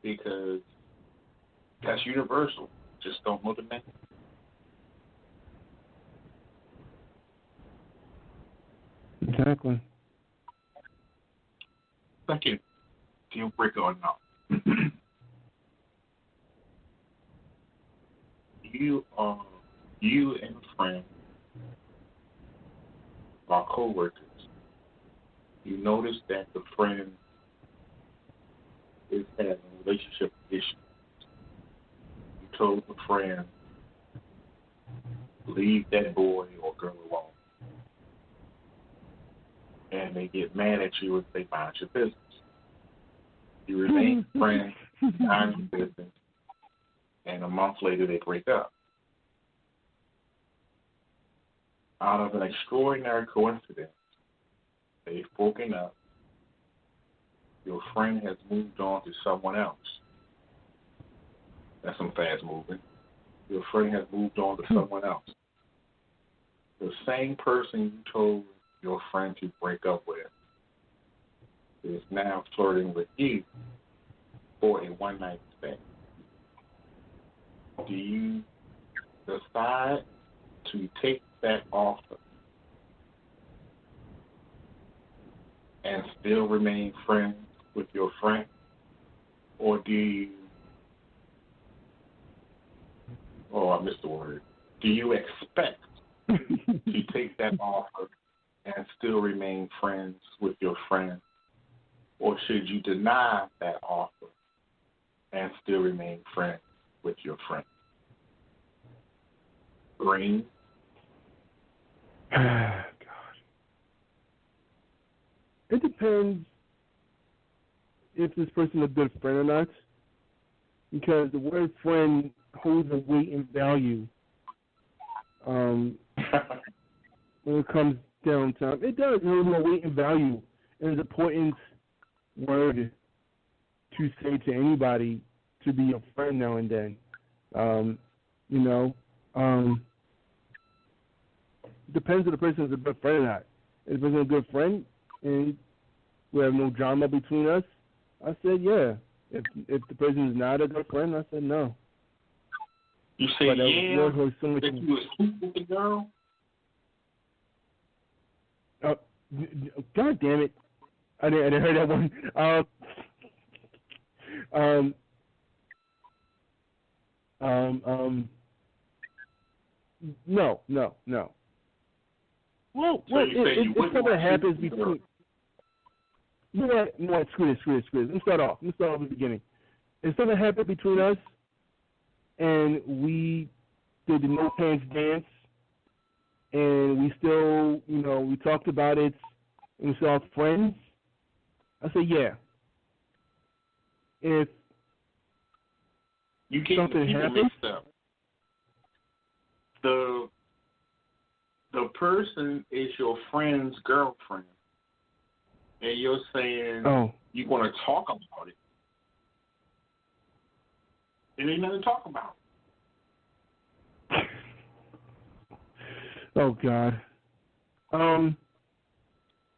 because that's universal. Just don't know the name. Exactly. Second deal breaker or not. you are you and a friend are co-workers. You notice that the friend is having relationship issues. You told the friend, leave that boy or girl alone. And they get mad at you if they mind your business. You remain friends, mind your business, and a month later they break up. Out of an extraordinary coincidence, they've broken up. Your friend has moved on to someone else. That's some fast moving. Your friend has moved on to someone else. The same person you told your friend to break up with is now flirting with you for a one-night stand. Do you decide to take that offer and still remain friends with your friend? Or do you, I missed the word, do you expect to take that offer and still remain friends with your friend? Or should you deny that offer and still remain friends with your friend? Green? God. It depends if this person is a good friend or not, because the word friend holds a weight and value when it comes down to it. Does hold more weight and value, and it's an important word to say to anybody to be a friend now and then. Depends if the person is a good friend or not. If the person is a good friend and we have no drama between us, I said yeah. If the person is not a good friend, I said no. You say yeah, so that you were sleep with the girl? God damn it. I didn't hear that one. No. Well, if something happens between... You know what? Screw this. Let me start off at the beginning. If something happened between us and we did the no pants dance and we still, we talked about it and we saw friends, I say yeah. If you get something happens, the person is your friend's girlfriend, and you're saying you're going to talk about it. There ain't nothing to talk about. Oh God.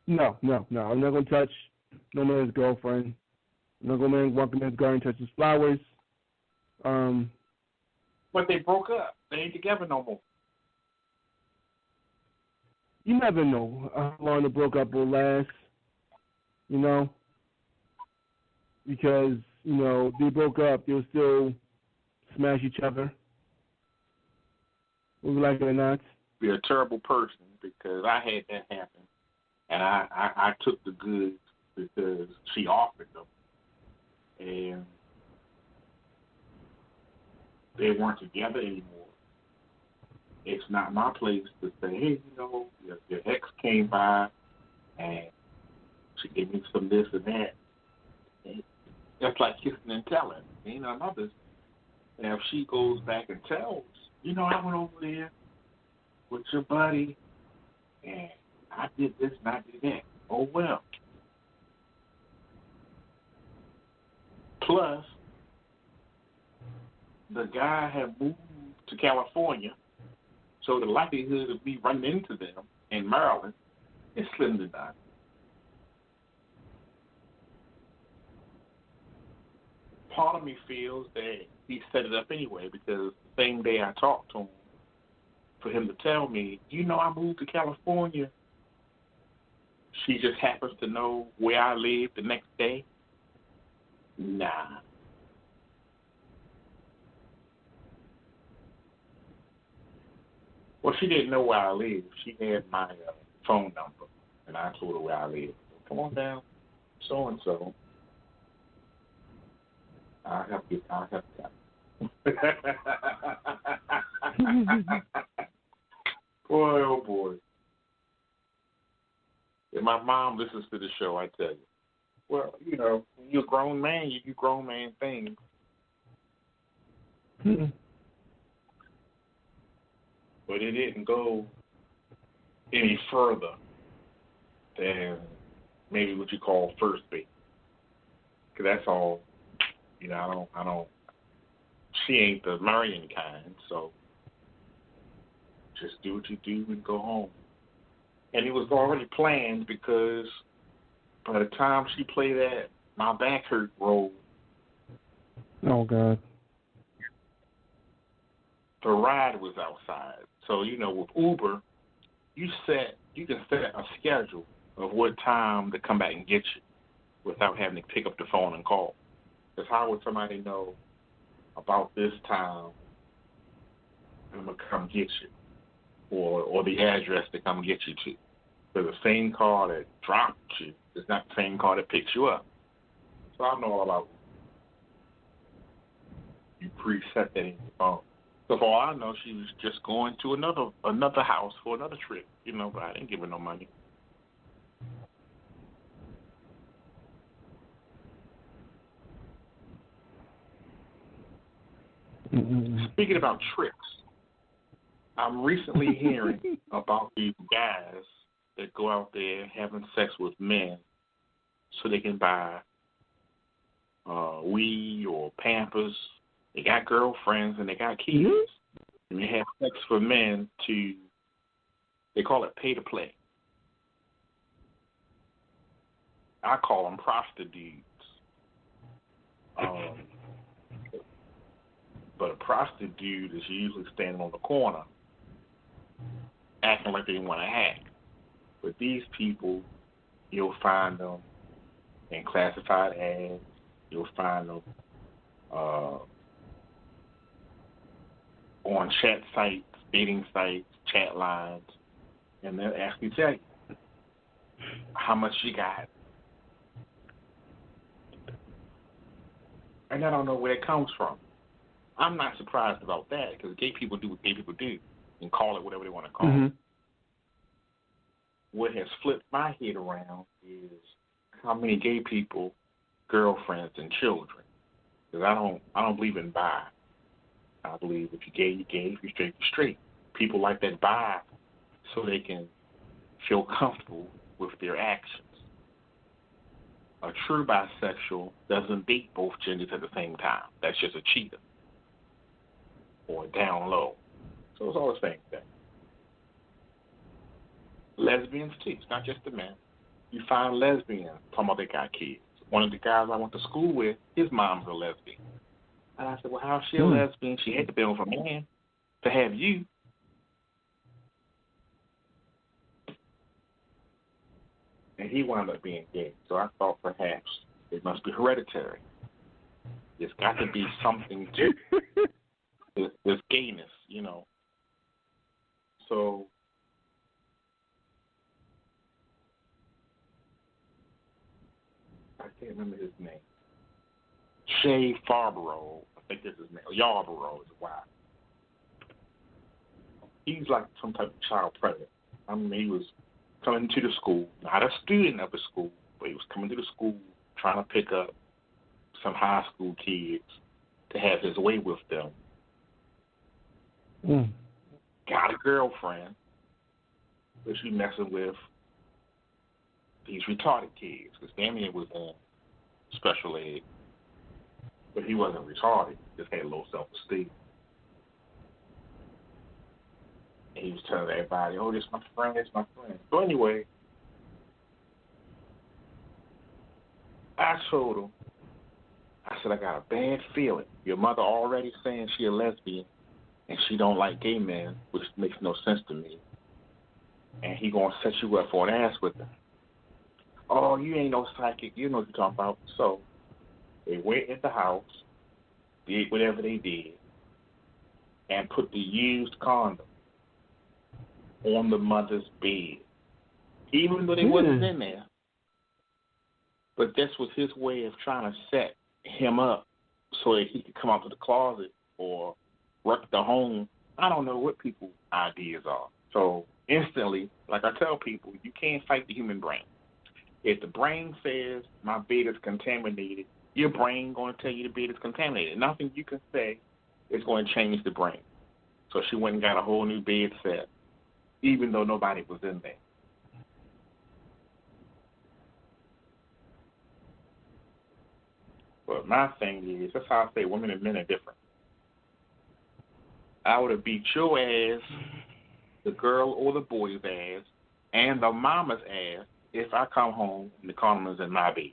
No. I'm not going to touch no man's girlfriend. I'm not going to walk in man's garden and touch his flowers. But they broke up. They ain't together no more. You never know how long the broke up will last. Because they broke up, they'll still smash each other, whether we like it or not. Be a terrible person because I had that happen, and I took the goods because she offered them, and they weren't together anymore. It's not my place to say, hey, your ex came by and she gave me some this and that. That's like kissing and telling. My business. Now, if she goes back and tells, I went over there with your buddy and I did this and I did that. Oh, well. Plus, the guy had moved to California, so the likelihood of me running into them in Maryland is slim to none. part of me feels that he set it up anyway because the same day I talked to him, for him to tell me, I moved to California, she just happens to know where I live the next day. Nah. Well, she didn't know where I live. She had my phone number, and I told her where I live. Come on down, so and so. I'll help you. Boy, oh boy. If my mom listens to the show, I tell you. Well, when you're a grown man, you do grown man things. But it didn't go any further than maybe what you call first base. Because that's all, I don't, she ain't the marrying kind, so just do what you do and go home. And it was already planned because by the time she played that My Back Hurt role, oh, God, the ride was outside. So, with Uber, you can set a schedule of what time to come back and get you without having to pick up the phone and call. Because how would somebody know about this time I'm going to come get you or the address to come get you to? Because the same car that dropped you is not the same car that picks you up. So I know all about you preset that in your phone. So for all I know, she was just going to another house for another trip, but I didn't give her no money. Speaking about tricks, I'm recently hearing about these guys that go out there having sex with men so they can buy weed or Pampers. They got girlfriends and they got kids. And they have sex for men they call it pay to play. I call them prostitutes. But a prostitute is usually standing on the corner acting like they want to hack. But these people, you'll find them in classified ads. You'll find them on chat sites, dating sites, chat lines, and they'll actually tell you how much you got. And I don't know where it comes from. I'm not surprised about that because gay people do what gay people do and call it whatever they want to call it. What has flipped my head around is how many gay people, girlfriends, and children. Because I don't believe in bi. I believe if you're gay, you're gay. If you're straight, you're straight. People like that bi so they can feel comfortable with their actions. A true bisexual doesn't date both genders at the same time. That's just a cheater or down low. So it's all the same thing. Lesbians too. It's not just the men. You find lesbians talking about they got kids. One of the guys I went to school with, his mom's a lesbian. And I said, well, how's she a lesbian? She had to be with a man to have you. And he wound up being gay. So I thought perhaps it must be hereditary. There's got to be something to this gayness, So I can't remember his name. Shay Farborough, I think this is his name. Yarborough is why. He's like some type of child predator. I mean, he was coming to the school, not a student of the school, but he was coming to the school trying to pick up some high school kids to have his way with them. Got a girlfriend, but she messing with these retarded kids, because Damien was in special ed, but he wasn't retarded, he just had low self-esteem. And he was telling everybody, oh, this is my friend, this is my friend. So anyway, I told him, I said, I got a bad feeling. Your mother already saying she a lesbian and she don't like gay men, which makes no sense to me. And he going to set you up for an ass with her. Oh, you ain't no psychic. You know what you're talking about. So they went in the house, did whatever they did, and put the used condom on the mother's bed, even though they wasn't in there. But this was his way of trying to set him up so that he could come out to the closet or wreck the home. I don't know what people's ideas are. So instantly, like I tell people, you can't fight the human brain. If the brain says my bed is contaminated, your brain going to tell you the bed is contaminated. Nothing you can say is going to change the brain. So she went and got a whole new bed set, even though nobody was in there. But my thing is, that's how I say women and men are different. I would have beat your ass, the girl or the boy's ass, and the mama's ass if I come home and the condom is in my bed.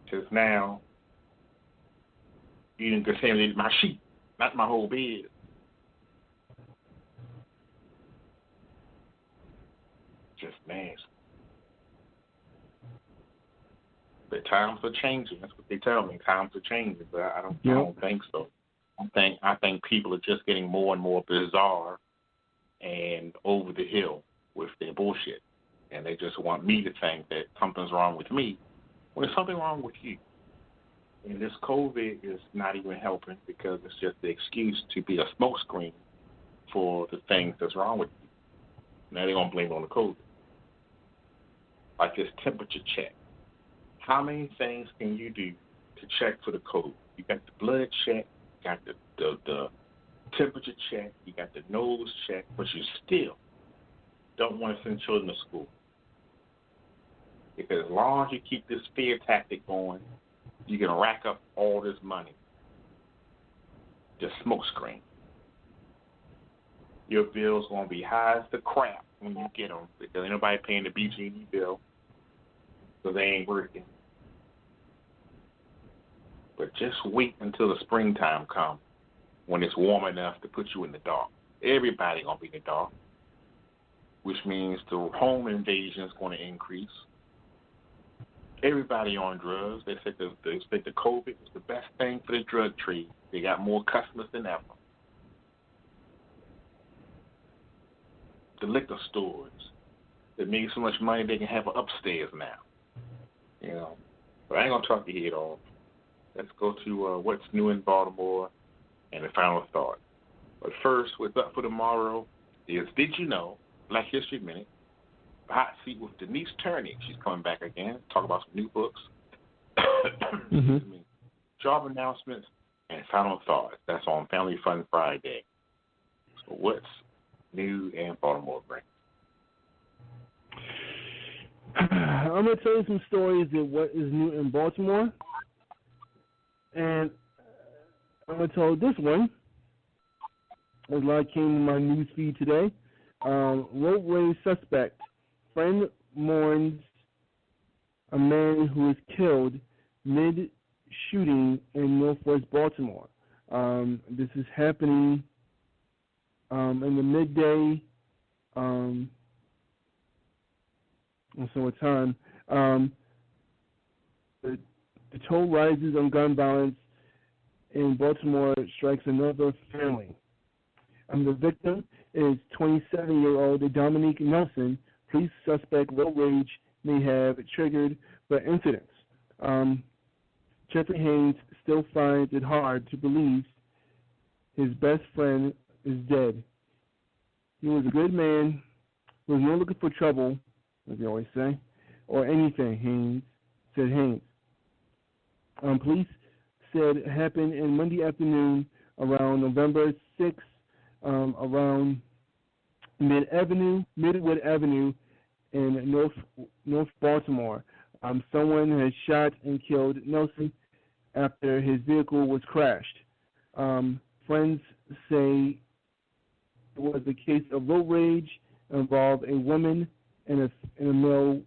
Because now, you didn't contaminate my sheet, not my whole bed. Just nasty. But times are changing. That's what they tell me. Times are changing, but I don't think so. I think people are just getting more and more bizarre and over the hill with their bullshit, and they just want me to think that something's wrong with me when there's something wrong with you. And this COVID is not even helping because it's just the excuse to be a smokescreen for the things that's wrong with you. Now they're gonna blame it on the COVID, like this temperature check. How many things can you do to check for the COVID? You got the blood check, you got the temperature check, you got the nose check, but you still don't want to send children to school. Because as long as you keep this fear tactic going, you're going to rack up all this money. Just smoke screen. Your bill's going to be high as the crap when you get them because ain't nobody paying the BG&E bill because they ain't working. But just wait until the springtime comes when it's warm enough to put you in the dark. Everybody going to be in the dark, which means the home invasion is going to increase. Everybody on drugs. They said the COVID was the best thing for the drug trade. They got more customers than ever. The liquor stores, they made so much money they can have an upstairs now. You know, but I ain't gonna talk your head off. Let's go to what's new in Baltimore and the final thought. But first, what's up for tomorrow is Did You Know? Black History Minute. Hot Seat with Denise Turney. She's coming back again. Talk about some new books. Job announcements and final thoughts. That's on Family Fun Friday. So what's new in Baltimore, Brent? I'm going to tell you some stories of what is new in Baltimore. And I'm going to tell this one. A lot came in my news feed today. Road rage suspect. Friend mourns a man who was killed mid-shooting in Northwest Baltimore. This is happening in the midday. So what time? The toll rises on gun violence in Baltimore strikes another family. The victim is 27-year-old Dominique Nelson. Police suspect road rage may have triggered the incidents. Jeffrey Haynes still finds it hard to believe his best friend is dead. He was a good man, was not looking for trouble, as they always say, or anything, said Haynes. Police said it happened in Monday afternoon around November 6th, around Midwood Avenue in North Baltimore. Someone has shot and killed Nelson after his vehicle was crashed. Friends say it was a case of road rage involved a woman and a male